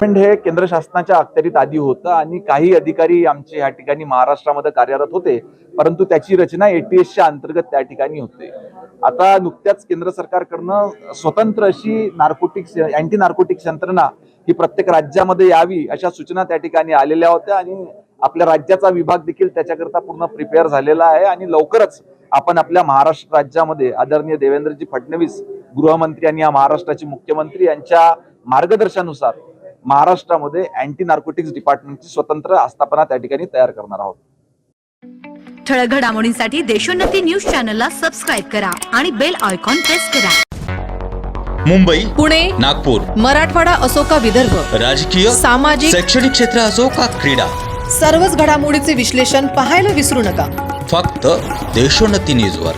हे केंद्र शासनाच्या अखत्यारीत आधी होतं आणि काही अधिकारी आमचे या ठिकाणी महाराष्ट्रामध्ये कार्यरत होते, परंतु त्याची रचना एटीएसच्या अंतर्गत त्या ठिकाणी होते. आता नुकत्याच केंद्र सरकारकडनं स्वतंत्र अशी अँटी नार्कोटिक्स यंत्रणा ही प्रत्येक राज्यामध्ये यावी अशा सूचना त्या ठिकाणी आलेल्या होत्या आणि आपल्या राज्याचा विभाग देखील त्याच्याकरता पूर्ण प्रिपेअर झालेला आहे आणि लवकरच आपण आपल्या महाराष्ट्र राज्यामध्ये आदरणीय देवेंद्रजी फडणवीस गृहमंत्री आणि या महाराष्ट्राचे मुख्यमंत्री यांच्या मार्गदर्शनानुसार महाराष्ट्रामध्ये अँटी नार्कोटिक्स डिपार्टमेंटची स्वतंत्र आस्थापना त्या ठिकाणी तयार करणार आहोत. ठळक घडामोडींसाठी देशोन्नती न्यूज चॅनलला सबस्क्राईब करा आणि बेल आयकॉन प्रेस करा. मुंबई, पुणे, नागपूर, मराठवाडा असो का विदर्भ, राजकीय, सामाजिक, शैक्षणिक क्षेत्र असो का क्रीडा, सर्वच घडामोडीचे विश्लेषण पाहायला विसरू नका. फक्त देशोन्नती न्यूजवर.